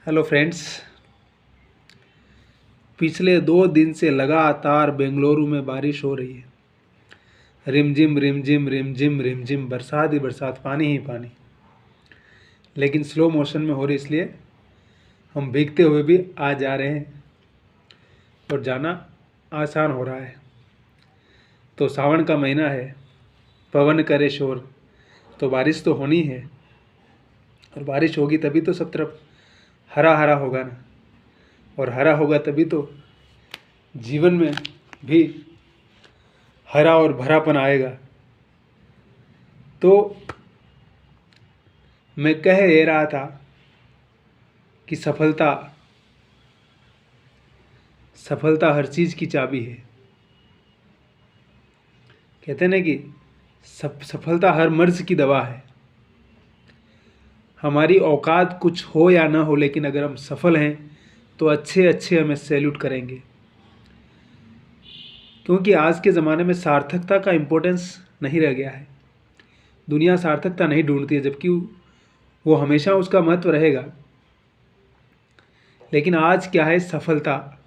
Hello friends. पिछले 2 दिन से लगातार बेंगलुरु में बारिश हो रही है। रिमझिम रिमझिम रिमझिम रिमझिम, बरसात ही बरसात, पानी ही पानी। लेकिन स्लो मोशन में हो रही, इसलिए हम भीगते हुए भी आ जा रहे हैं और जाना आसान हो रहा है। तो सावन का महीना है, पवन करे शोर, तो बारिश तो होनी है। और बारिश होगी तभी तो सब तरफ हरा हरा होगा ना, और हरा होगा तभी तो जीवन में भी हरा और भरापन आएगा। तो मैं कह ये रहा था कि सफलता हर चीज़ की चाबी है। कहते हैं ना कि सफलता हर मर्ज की दवा है। हमारी औकात कुछ हो या ना हो, लेकिन अगर हम सफल हैं तो अच्छे अच्छे हमें सैल्यूट करेंगे। क्योंकि आज के ज़माने में सार्थकता का इम्पोर्टेंस नहीं रह गया है। दुनिया सार्थकता नहीं ढूंढती है, जबकि वो हमेशा उसका महत्व रहेगा। लेकिन आज क्या है सफलता?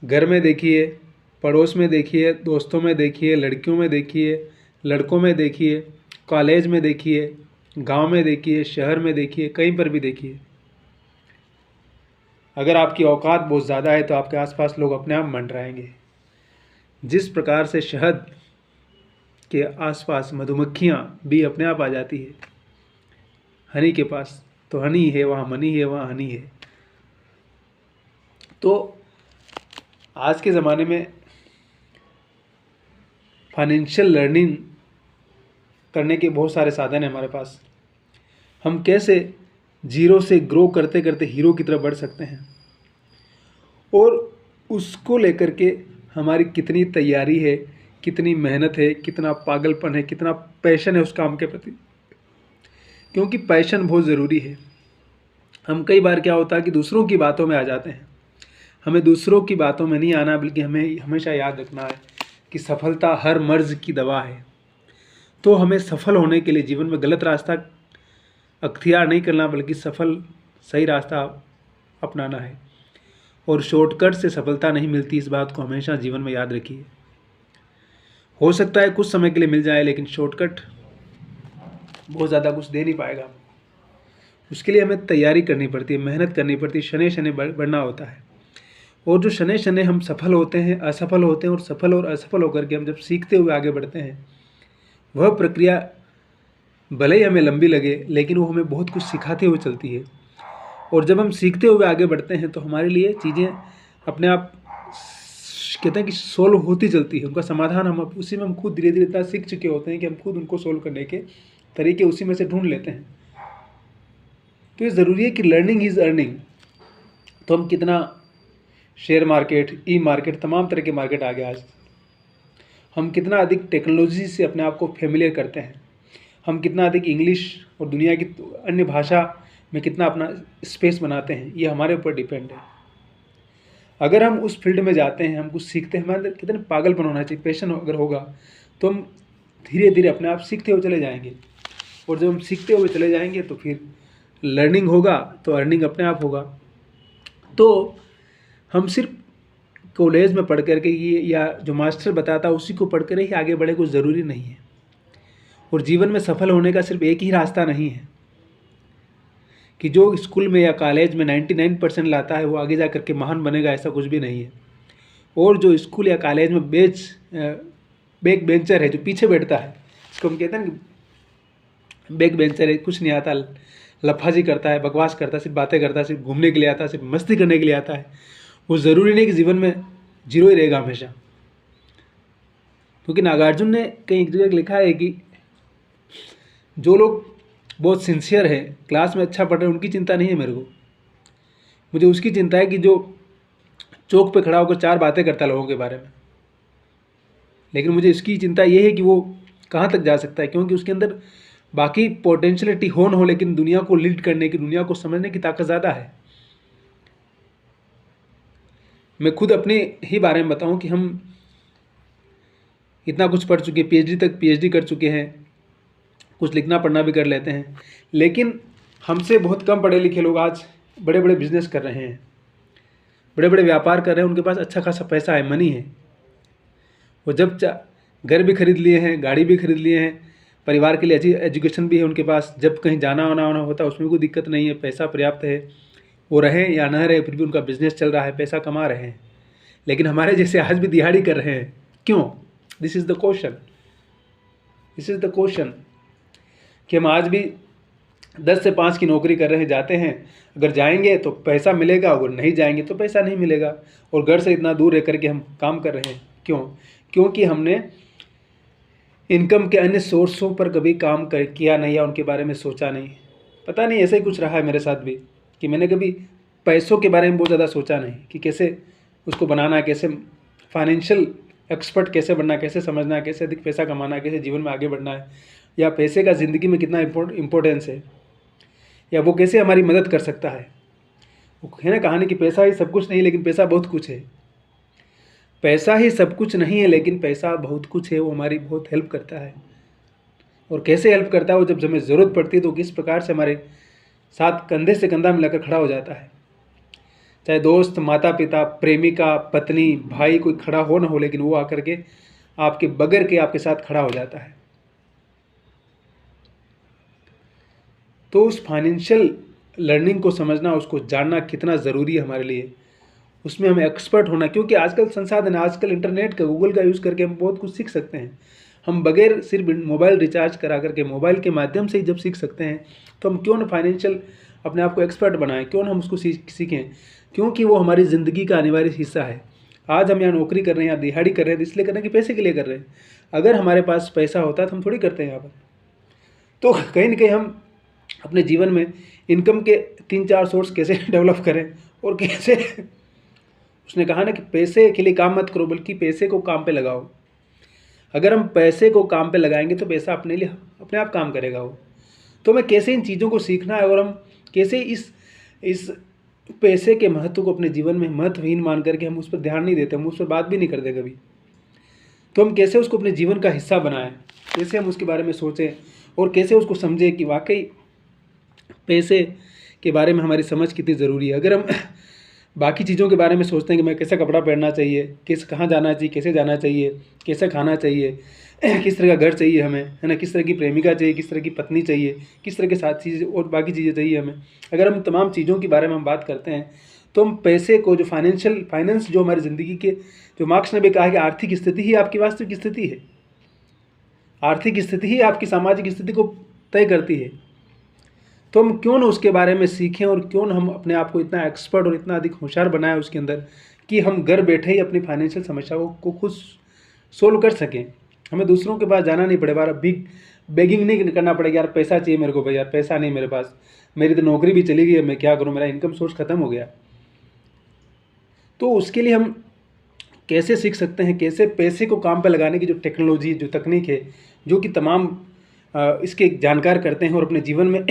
घर में देखिए, पड़ोस में देखिए, दोस्तों में देखिए, लड़कियों में देखिए, लड़कों में देखिए, कॉलेज में देखिए, गांव में देखिए, शहर में देखिए, कहीं पर भी देखिए। अगर आपकी औकात बहुत ज़्यादा है तो आपके आसपास लोग अपने आप मंडराएंगे। जिस प्रकार से शहद के आसपास मधुमक्खियाँ भी अपने आप आ जाती है हनी के पास, तो हनी है वहाँ मनी है, वहाँ हनी है। तो आज के ज़माने में फाइनेंशियल लर्निंग करने के बहुत सारे साधन हैं हमारे पास। हम कैसे जीरो से ग्रो करते करते हीरो की तरफ बढ़ सकते हैं, और उसको लेकर के हमारी कितनी तैयारी है, कितनी मेहनत है, कितना पागलपन है, कितना पैशन है उस काम के प्रति। क्योंकि पैशन बहुत ज़रूरी है। हम कई बार क्या होता है कि दूसरों की बातों में आ जाते हैं। हमें दूसरों की बातों में नहीं आना, बल्कि हमें हमेशा याद रखना है कि सफलता हर मर्ज की दवा है। तो हमें सफल होने के लिए जीवन में गलत रास्ता अख्तियार नहीं करना, बल्कि सही रास्ता अपनाना है। और शॉर्टकट से सफलता नहीं मिलती, इस बात को हमेशा जीवन में याद रखिए। हो सकता है कुछ समय के लिए मिल जाए, लेकिन शॉर्टकट बहुत ज़्यादा कुछ दे नहीं पाएगा। उसके लिए हमें तैयारी करनी पड़ती है, मेहनत करनी पड़ती है, शनै शनै बढ़ना होता है। और जो शनै शनै हम सफल होते हैं, असफल होते हैं, और सफल और असफल होकर के हम जब सीखते हुए आगे बढ़ते हैं, वह प्रक्रिया भले ही हमें लंबी लगे, लेकिन वो हमें बहुत कुछ सिखाते हुए चलती है। और जब हम सीखते हुए आगे बढ़ते हैं तो हमारे लिए चीज़ें अपने आप कहते हैं कि सोल्व होती चलती है। उनका समाधान हम उसी में हम खुद धीरे धीरे इतना सीख चुके होते हैं कि हम खुद उनको सोल्व करने के तरीके उसी में से ढूंढ लेते हैं। तो ये ज़रूरी है कि लर्निंग इज़ अर्निंग। तो हम कितना शेयर मार्केट, ई मार्केट, तमाम तरह के मार्केट आ गए आज। हम कितना अधिक टेक्नोलॉजी से अपने आप को फेमिलियर करते हैं। हम कितना अधिक इंग्लिश और दुनिया की अन्य भाषा में कितना अपना स्पेस बनाते हैं, ये हमारे ऊपर डिपेंड है। अगर हम उस फील्ड में जाते हैं, हम कुछ सीखते हैं, हमारे अंदर कितने पागलपन होना चाहिए, पैशन अगर होगा तो हम धीरे धीरे अपने आप सीखते हुए चले जाएंगे। और जब हम सीखते हुए चले जाएंगे तो फिर लर्निंग होगा तो अर्निंग अपने आप होगा। तो हम सिर्फ कॉलेज में पढ़ करके ये या जो मास्टर बताता है उसी को पढ़ कर ही आगे बढ़े, कुछ ज़रूरी नहीं है। और जीवन में सफल होने का सिर्फ एक ही रास्ता नहीं है कि जो स्कूल में या कॉलेज में 99% लाता है वो आगे जा करके महान बनेगा, ऐसा कुछ भी नहीं है। और जो स्कूल या कॉलेज में बैक बेंचर है, जो पीछे बैठता है, इसको हम कहते हैं ना बैक बेंचर है, कुछ नहीं आता, लफाजी करता है, बकवास करता है, सिर्फ बातें करता है, सिर्फ घूमने के लिए आता है, सिर्फ मस्ती करने के लिए आता है, वो ज़रूरी नहीं कि जीवन में जीरो ही रहेगा हमेशा। क्योंकि नागार्जुन ने कहीं एक जगह लिखा है कि जो लोग बहुत सिंसियर है, क्लास में अच्छा पढ़ रहे हैं, उनकी चिंता नहीं है मेरे को। मुझे उसकी चिंता है कि जो चौक पे खड़ा होकर 4 बातें करता है लोगों के बारे में। लेकिन मुझे इसकी चिंता ये है कि वो कहाँ तक जा सकता है, क्योंकि उसके अंदर बाकी पोटेंशियलिटी हो न हो, लेकिन दुनिया को लीड करने की, दुनिया को समझने की ताकत ज़्यादा है। मैं खुद अपने ही बारे में बताऊं कि हम इतना कुछ पढ़ चुके, पीएचडी कर चुके हैं, कुछ लिखना पढ़ना भी कर लेते हैं, लेकिन हमसे बहुत कम पढ़े लिखे लोग आज बड़े बड़े बिजनेस कर रहे हैं, बड़े बड़े व्यापार कर रहे हैं, उनके पास अच्छा खासा पैसा है, मनी है। वो जब घर भी खरीद लिए हैं, गाड़ी भी खरीद लिए हैं, परिवार के लिए अच्छी एजुकेशन भी है उनके पास, जब कहीं जाना आना होता है उसमें कोई दिक्कत नहीं है, पैसा पर्याप्त है, वो रहें या न रहे फिर भी उनका बिजनेस चल रहा है, पैसा कमा रहे हैं। लेकिन हमारे जैसे आज भी दिहाड़ी कर रहे हैं, क्यों? This is the question, this is the question कि हम आज भी 10 से 5 की नौकरी कर रहे हैं, जाते हैं, अगर जाएंगे तो पैसा मिलेगा, अगर नहीं जाएंगे तो पैसा नहीं मिलेगा, और घर से इतना दूर रह करके हम काम कर रहे हैं, क्यों? क्योंकि हमने इनकम के अन्य सोर्सों पर कभी काम किया नहीं या उनके बारे में सोचा नहीं। पता नहीं, ऐसा ही कुछ रहा है मेरे साथ भी कि मैंने कभी पैसों के बारे में बहुत ज़्यादा सोचा नहीं कि कैसे उसको बनाना है, कैसे फाइनेंशियल एक्सपर्ट कैसे बनना है, कैसे समझना है, कैसे अधिक पैसा कमाना है, कैसे जीवन में आगे बढ़ना है, या पैसे का ज़िंदगी में कितना इम्पोर्टेंस है, या वो कैसे हमारी मदद कर सकता है। वो है ना कहानी कि पैसा ही सब कुछ नहीं लेकिन पैसा बहुत कुछ है। पैसा ही सब कुछ नहीं है लेकिन पैसा बहुत कुछ है, वो हमारी बहुत हेल्प करता है। और कैसे हेल्प करता है? वो जब हमें ज़रूरत पड़ती है तो किस प्रकार से हमारे साथ कंधे से कंधा मिलाकर खड़ा हो जाता है। चाहे दोस्त, माता पिता, प्रेमिका, पत्नी, भाई कोई खड़ा हो ना हो, लेकिन वो आकर के आपके बगैर के आपके साथ खड़ा हो जाता है। तो उस फाइनेंशियल लर्निंग को समझना, उसको जानना कितना ज़रूरी है हमारे लिए, उसमें हमें एक्सपर्ट होना, क्योंकि आजकल संसाधन, आजकल इंटरनेट का, गूगल का यूज़ करके हम बहुत कुछ सीख सकते हैं। हम बगैर सिर्फ मोबाइल रिचार्ज करा करके मोबाइल के माध्यम से ही जब सीख सकते हैं, तो हम क्यों ना फाइनेंशियल अपने आप को एक्सपर्ट बनाएं, क्यों ना हम उसको सीखें, क्योंकि वो हमारी ज़िंदगी का अनिवार्य हिस्सा है। आज हम यहाँ नौकरी कर रहे हैं, यहाँ दिहाड़ी कर रहे हैं, इसलिए कर रहे हैं कि पैसे के लिए कर रहे हैं। अगर हमारे पास पैसा होता तो हम थोड़ी करते हैं यहाँ पर। तो कहीं ना कहीं हम अपने जीवन में इनकम के 3-4 सोर्स कैसे डेवलप करें, और कैसे उसने कहा ना कि पैसे के लिए काम मत करो बल्कि पैसे को काम पे लगाओ। अगर हम पैसे को काम पे लगाएंगे तो पैसा अपने आप काम करेगा वो। तो हमें कैसे इन चीज़ों को सीखना है, और हम कैसे इस पैसे के महत्व को अपने जीवन में महत्वहीन मान करके हम उस पर ध्यान नहीं देते, हम उस पर बात भी नहीं करते कभी। तो हम कैसे उसको अपने जीवन का हिस्सा बनाएं, कैसे हम उसके बारे में सोचें, और कैसे उसको समझें कि वाकई पैसे के बारे में हमारी समझ कितनी ज़रूरी है। अगर हम बाकी चीज़ों के बारे में सोचते हैं कि मैं कैसा कपड़ा पहनना चाहिए, कहाँ जाना चाहिए, कैसे जाना चाहिए, कैसे खाना चाहिए, किस तरह का घर चाहिए हमें, है ना, किस तरह की प्रेमिका चाहिए, किस तरह की पत्नी चाहिए, किस तरह के साथ चीज़ और बाकी चीज़ें चाहिए हमें, अगर हम तमाम चीज़ों के बारे में हम बात करते हैं, तो हम पैसे को, जो फाइनेंस जो हमारी ज़िंदगी के, जो मार्क्स ने भी कहा कि आर्थिक स्थिति ही आपकी वास्तविक स्थिति है, आर्थिक स्थिति ही आपकी सामाजिक स्थिति को तय करती है। तो हम क्यों ना उसके बारे में सीखें, और क्यों ना हम अपने आप को इतना एक्सपर्ट और इतना अधिक होशियार बनाएं उसके अंदर कि हम घर बैठे ही अपनी फाइनेंशियल समस्याओं को खुद सोल्व कर सकें। हमें दूसरों के पास जाना नहीं पड़े, बार बेगिंग नहीं करना पड़ेगा, यार पैसा चाहिए मेरे को, भाई यार पैसा नहीं मेरे पास, मेरी तो नौकरी भी चली गई है, मैं क्या करूँ, मेरा इनकम सोर्स खत्म हो गया। तो उसके लिए हम कैसे सीख सकते हैं, कैसे पैसे को काम पर लगाने की जो टेक्नोलॉजी, जो तकनीक है, जो कि तमाम इसके जानकार करते हैं और अपने जीवन में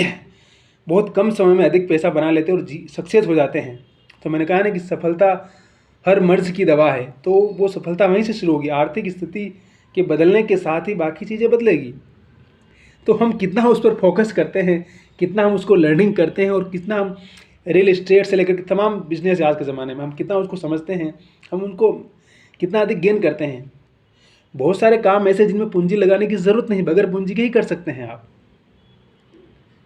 बहुत कम समय में अधिक पैसा बना लेते हैं और सक्सेस हो जाते हैं। तो मैंने कहा ना कि सफलता हर मर्ज की दवा है, तो वो सफलता वहीं से शुरू होगी। आर्थिक स्थिति के बदलने के साथ ही बाकी चीज़ें बदलेगी। तो हम कितना उस पर फोकस करते हैं, कितना हम उसको लर्निंग करते हैं, और कितना हम रियल एस्टेट से लेकर के तमाम बिजनेस आज के ज़माने में हम कितना उसको समझते हैं, हम उनको कितना अधिक गेन करते हैं। बहुत सारे काम ऐसे जिनमें पूंजी लगाने की ज़रूरत नहीं, बगैर पूंजी के ही कर सकते हैं आप।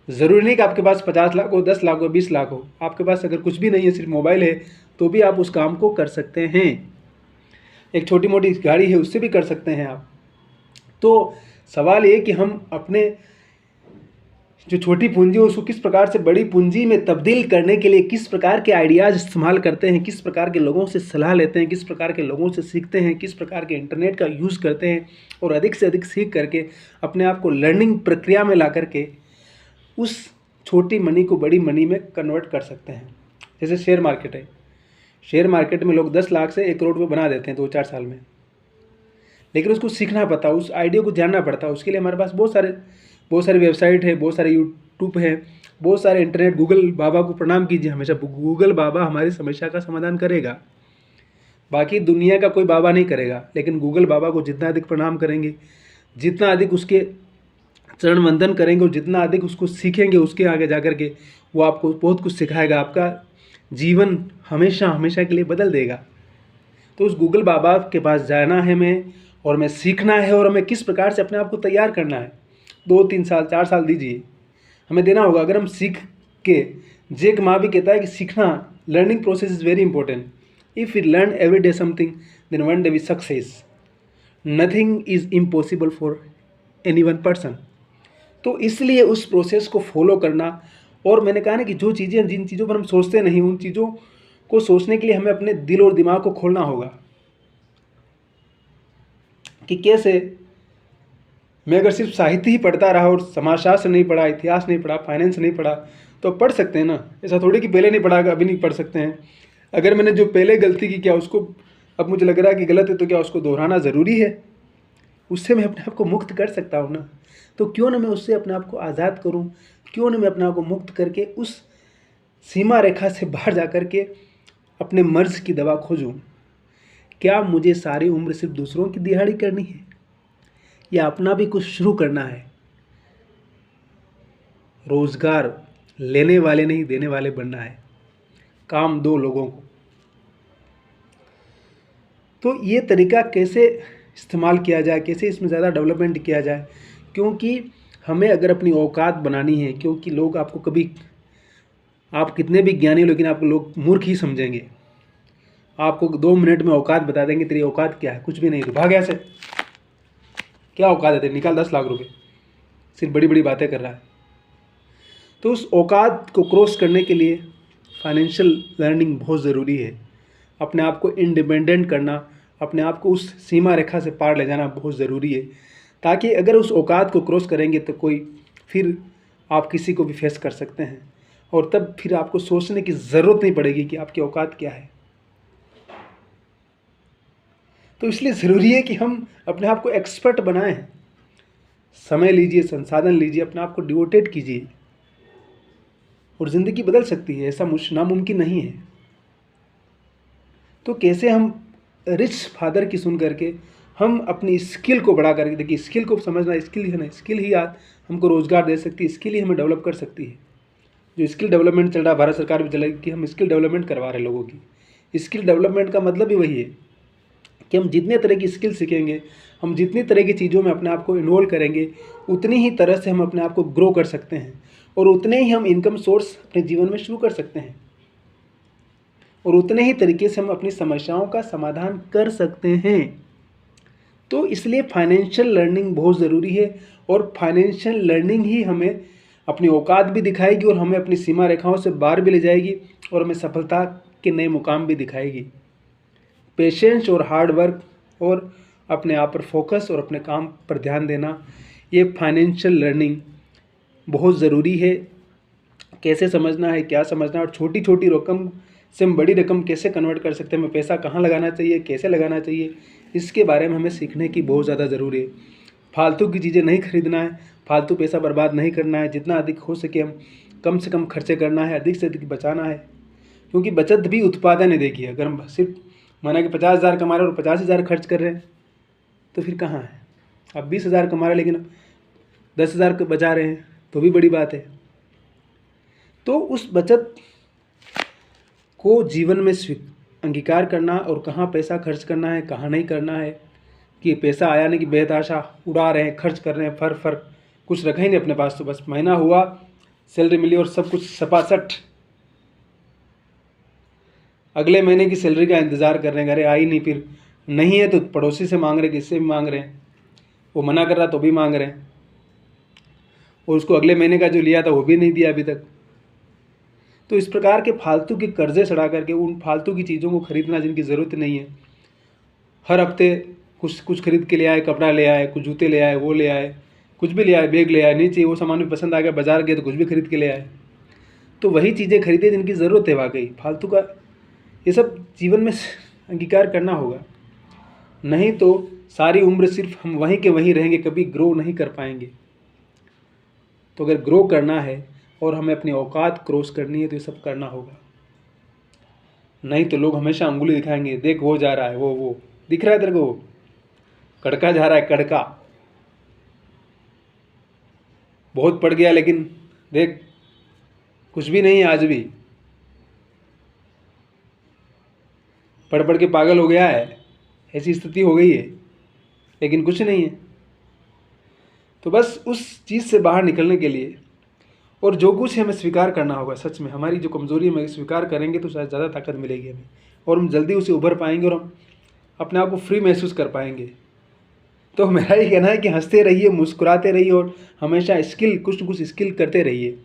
ज़रूरी नहीं कि आपके पास 50 लाख हो, 10 लाख हो, 20 लाख हो। आपके पास अगर कुछ भी नहीं है, सिर्फ मोबाइल है, तो भी आप उस काम को कर सकते हैं। एक छोटी मोटी गाड़ी है, उससे भी कर सकते हैं आप। तो सवाल ये कि हम अपने जो छोटी पूंजी है उसको किस प्रकार से बड़ी पूंजी में तब्दील करने के लिए किस प्रकार के आइडियाज़ इस्तेमाल करते हैं, किस प्रकार के लोगों से सलाह लेते हैं, किस प्रकार के लोगों से सीखते हैं, किस प्रकार के इंटरनेट का यूज़ करते हैं, और अधिक से अधिक सीख करके अपने आप को लर्निंग प्रक्रिया में ला करके उस छोटी मनी को बड़ी मनी में कन्वर्ट कर सकते हैं। जैसे शेयर मार्केट है, शेयर मार्केट में लोग 10 लाख से 1 करोड़ रुपये बना देते हैं 2-4 साल में, लेकिन उसको सीखना पड़ता है, उस आइडिया को जानना पड़ता है। उसके लिए हमारे पास बहुत सारे वेबसाइट है, बहुत सारे यूट्यूब है, बहुत सारे इंटरनेट। गूगल बाबा को प्रणाम कीजिए हमेशा, गूगल बाबा हमारी समस्या का समाधान करेगा। बाकी दुनिया का कोई बाबा नहीं करेगा, लेकिन गूगल बाबा को जितना अधिक प्रणाम करेंगे, जितना अधिक उसके चरण वंदन करेंगे और जितना अधिक उसको सीखेंगे उसके आगे जा कर के वो आपको बहुत कुछ सिखाएगा, आपका जीवन हमेशा हमेशा के लिए बदल देगा। तो उस गूगल बाबा के पास जाना है हमें, और हमें सीखना है, और हमें किस प्रकार से अपने आप को तैयार करना है। 2-3 साल 4 साल दीजिए, हमें देना होगा। अगर हम सीख के, जैक मा भी कहता है कि सीखना, learning process is very important. If we learn every day something then one day we success. Nothing is impossible for any one person. तो इसलिए उस प्रोसेस को फॉलो करना, और मैंने कहा ना कि जो चीज़ें, जिन चीज़ों पर हम सोचते नहीं, उन चीज़ों को सोचने के लिए हमें अपने दिल और दिमाग को खोलना होगा कि कैसे मैं अगर सिर्फ साहित्य ही पढ़ता रहा और समाजशास्त्र नहीं पढ़ा, इतिहास नहीं पढ़ा, फाइनेंस नहीं पढ़ा, तो पढ़ सकते हैं ना। ऐसा थोड़ी कि पहले नहीं पढ़ा अभी नहीं पढ़ सकते हैं। अगर मैंने जो पहले गलती की, क्या उसको अब मुझे लग रहा है कि गलत है, तो क्या उसको दोहराना ज़रूरी है? उससे मैं अपने आप को मुक्त कर सकता हूँ ना। तो क्यों ना मैं उससे अपने आप को आज़ाद करूँ, क्यों ना मैं अपने आप को मुक्त करके उस सीमा रेखा से बाहर जा कर के अपने मर्ज़ की दवा खोजूँ। क्या मुझे सारी उम्र सिर्फ दूसरों की दिहाड़ी करनी है, या अपना भी कुछ शुरू करना है? रोज़गार लेने वाले नहीं, देने वाले बनना है। काम दो लोगों को। तो ये तरीका कैसे इस्तेमाल किया जाए, कैसे इसमें ज़्यादा डेवलपमेंट किया जाए? क्योंकि हमें अगर अपनी औकात बनानी है, क्योंकि लोग आपको कभी, आप कितने भी ज्ञानी हो, लेकिन आपको लोग मूर्ख ही समझेंगे। आपको 2 मिनट में औकात बता देंगे, तेरी औकात क्या है? कुछ भी नहीं, तो भाग ऐसे। क्या औकात है तेरी? निकाल 10 लाख रुपए, सिर्फ बड़ी बड़ी बातें कर रहा है। तो उस औकात को क्रॉस करने के लिए फाइनेंशियल लर्निंग बहुत ज़रूरी है। अपने आप को इंडिपेंडेंट करना, अपने आप को उस सीमा रेखा से पार ले जाना बहुत ज़रूरी है, ताकि अगर उस औकात को क्रॉस करेंगे तो कोई, फिर आप किसी को भी फेस कर सकते हैं, और तब फिर आपको सोचने की ज़रूरत नहीं पड़ेगी कि आपकी औकात क्या है। तो इसलिए ज़रूरी है कि हम अपने आप को एक्सपर्ट बनाएं। समय लीजिए, संसाधन लीजिए, अपने आप को डिवोटेड कीजिए, और ज़िंदगी बदल सकती है। ऐसा नामुमकिन नहीं है। तो कैसे हम रिच फादर की सुन करके हम अपनी स्किल को बढ़ा करके, देखिए स्किल को समझना, स्किल है ना, स्किल ही हमको रोज़गार दे सकती है, स्किल ही हमें डेवलप कर सकती है। जो स्किल डेवलपमेंट चल रहा है, भारत सरकार भी चलाएगी कि हम स्किल डेवलपमेंट करवा रहे हैं लोगों की। स्किल डेवलपमेंट का मतलब ही वही है कि हम जितने तरह की स्किल सीखेंगे, हम जितनी तरह की चीज़ों में अपने आप को इन्वॉल्व करेंगे, उतनी ही तरह से हम अपने आप को ग्रो कर सकते हैं, और उतने ही हम इनकम सोर्स अपने जीवन में शुरू कर सकते हैं, और उतने ही तरीके से हम अपनी समस्याओं का समाधान कर सकते हैं। तो इसलिए फाइनेंशियल लर्निंग बहुत ज़रूरी है, और फाइनेंशियल लर्निंग ही हमें अपनी औकात भी दिखाएगी, और हमें अपनी सीमा रेखाओं से बाहर भी ले जाएगी, और हमें सफलता के नए मुकाम भी दिखाएगी। पेशेंस और हार्ड वर्क, और अपने आप पर फोकस, और अपने काम पर ध्यान देना, ये फाइनेंशियल लर्निंग बहुत ज़रूरी है। कैसे समझना है, क्या समझना है, और छोटी छोटी रकम से हम बड़ी रकम कैसे कन्वर्ट कर सकते हैं, हमें पैसा कहाँ लगाना चाहिए, कैसे लगाना चाहिए, इसके बारे में हमें सीखने की बहुत ज़्यादा ज़रूरी है। फालतू की चीज़ें नहीं खरीदना है, फालतू पैसा बर्बाद नहीं करना है। जितना अधिक हो सके हम कम से कम खर्चे करना है, अधिक से अधिक बचाना है, क्योंकि बचत भी उत्पादन है। देखिए, अगर हम सिर्फ माना कि 50,000 कमा रहे हैं और 50,000 खर्च कर रहे हैं, तो फिर कहाँ है? आप 20,000 कमा रहे हैं लेकिन 10,000 बचा रहे हैं, तो भी बड़ी बात है। तो उस बचत को जीवन में अंगीकार करना, और कहाँ पैसा खर्च करना है, कहाँ नहीं करना है, कि पैसा आया नहीं कि बेतहाशा उड़ा रहे हैं, खर्च कर रहे हैं, फर कुछ रखा ही नहीं अपने पास। तो बस महीना हुआ, सैलरी मिली और सब कुछ सपासट अगले महीने की सैलरी का इंतज़ार कर रहे हैं। अरे आई नहीं, फिर नहीं है तो पड़ोसी से मांग रहे, किससे भी मांग रहे हैं, वो मना कर रहा तो भी मांग रहे हैं, और उसको अगले महीने का जो लिया था वो भी नहीं दिया अभी तक। तो इस प्रकार के फालतू के कर्जे चढ़ा करके उन फालतू की चीज़ों को खरीदना जिनकी ज़रूरत नहीं है। हर हफ्ते कुछ खरीद के ले आए, कपड़ा ले आए, कुछ जूते ले आए, वो ले आए, कुछ भी ले आए, बैग ले आए, नहीं चाहिए वो सामान भी पसंद आ गया, बाजार गए तो कुछ भी खरीद के ले आए। तो वही चीज़ें खरीदे जिनकी ज़रूरत है वाकई। फालतू का ये सब जीवन में अंगीकार करना होगा, नहीं तो सारी उम्र सिर्फ हम वहीं के वहीं रहेंगे, कभी ग्रो नहीं कर पाएंगे। तो अगर ग्रो करना है और हमें अपनी औकात क्रॉस करनी है, तो ये सब करना होगा। नहीं तो लोग हमेशा अंगुली दिखाएंगे, देख वो जा रहा है, वो दिख रहा है तेरे को, कड़का जा रहा है, कड़का। बहुत पढ़ गया लेकिन देख कुछ भी नहीं है, आज भी पढ़ पढ़ के पागल हो गया है, ऐसी स्थिति हो गई है, लेकिन कुछ नहीं है। तो बस उस चीज़ से बाहर निकलने के लिए और जो कुछ हमें स्वीकार करना होगा, सच में हमारी जो कमज़ोरी है स्वीकार करेंगे तो शायद ज़्यादा ताकत मिलेगी हमें, और हम जल्दी उसे उभर पाएंगे और हम अपने आप को फ्री महसूस कर पाएंगे। तो मेरा ये कहना है कि हंसते रहिए, मुस्कुराते रहिए और हमेशा कुछ न कुछ स्किल करते रहिए।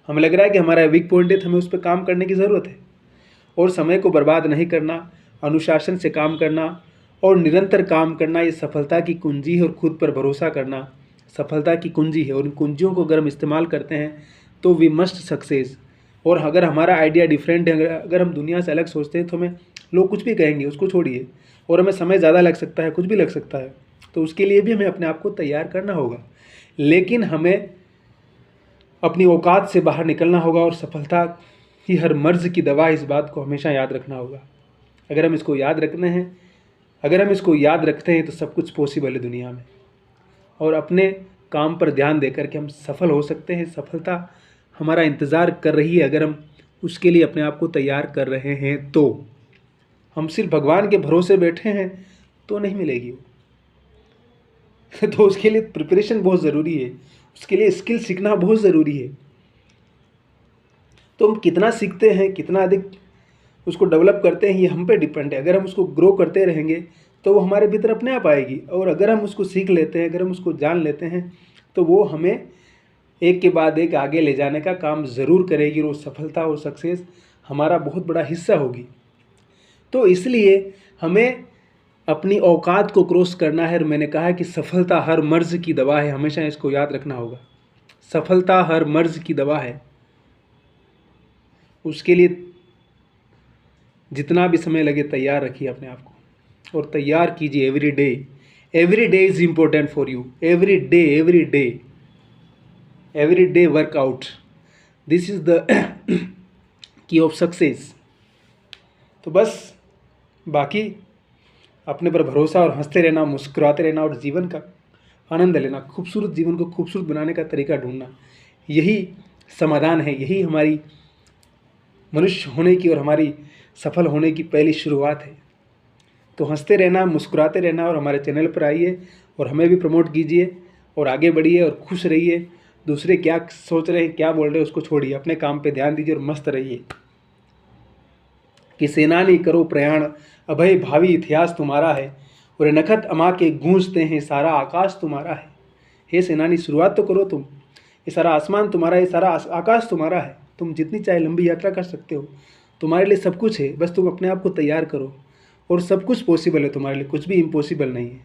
हमें लग रहा है कि हमारा वीक पॉइंट है तो हमें उस पर काम करने की ज़रूरत है, और समय को बर्बाद नहीं करना, अनुशासन से काम करना और निरंतर काम करना, ये सफलता की कुंजी है। और खुद पर भरोसा करना सफलता की कुंजी है, और इन कुंजियों को अगर हम इस्तेमाल करते हैं तो वी मस्ट सक्सेस। और अगर हमारा आइडिया डिफरेंट है, अगर हम दुनिया से अलग सोचते हैं तो हमें लोग कुछ भी कहेंगे, उसको छोड़िए, और हमें समय ज़्यादा लग सकता है, कुछ भी लग सकता है, तो उसके लिए भी हमें अपने आप को तैयार करना होगा। लेकिन हमें अपनी औकात से बाहर निकलना होगा, और सफलता की हर मर्ज की दवा, इस बात को हमेशा याद रखना होगा। अगर हम इसको याद रखते हैं तो सब कुछ पॉसिबल है दुनिया में, और अपने काम पर ध्यान देकर के हम सफल हो सकते हैं। सफलता हमारा इंतज़ार कर रही है, अगर हम उसके लिए अपने आप को तैयार कर रहे हैं तो। हम सिर्फ भगवान के भरोसे बैठे हैं तो नहीं मिलेगी वो तो उसके लिए प्रिपरेशन बहुत ज़रूरी है, उसके लिए स्किल सीखना बहुत ज़रूरी है। तो हम कितना सीखते हैं, कितना अधिक उसको डेवलप करते हैं, ये हम पे डिपेंड है। अगर हम उसको ग्रो करते रहेंगे तो वो हमारे भीतर अपने आप आएगी, और अगर हम उसको सीख लेते हैं, अगर हम उसको जान लेते हैं तो वो हमें एक के बाद एक आगे ले जाने का काम ज़रूर करेगी, और वो सफलता और सक्सेस हमारा बहुत बड़ा हिस्सा होगी। तो इसलिए हमें अपनी औकात को क्रॉस करना है, और मैंने कहा कि सफलता हर मर्ज की दवा है, हमेशा इसको याद रखना होगा। सफलता हर मर्ज की दवा है, उसके लिए जितना भी समय लगे तैयार रखिए अपने आप को, और तैयार कीजिए every day is important for you. Every day workout, this is the key of success. तो बस बाकी अपने पर भरोसा और हंसते रहना, मुस्कुराते रहना, और जीवन का आनंद लेना, खूबसूरत जीवन को खूबसूरत बनाने का तरीका ढूंढना, यही समाधान है, यही हमारी मनुष्य होने की और हमारी सफल होने की पहली शुरुआत है। तो हंसते रहना, मुस्कुराते रहना, और हमारे चैनल पर आइए और हमें भी प्रमोट कीजिए, और आगे बढ़िए और खुश रहिए। दूसरे क्या सोच रहे हैं, क्या बोल रहे हैं, उसको छोड़िए, अपने काम पे ध्यान दीजिए और मस्त रहिए। कि सेनानी करो प्रयाण, अभय भावी इतिहास तुम्हारा है, और नखत अमा के गूंजते हैं, सारा आकाश तुम्हारा है। हे सेनानी, शुरुआत तो करो तुम, ये सारा आसमान तुम्हारा है, ये सारा आकाश तुम्हारा है, तुम जितनी चाहे लंबी यात्रा कर सकते हो, तुम्हारे लिए सब कुछ है, बस तुम अपने आप को तैयार करो, और सब कुछ पॉसिबल है तुम्हारे लिए, कुछ भी इम्पॉसिबल नहीं है।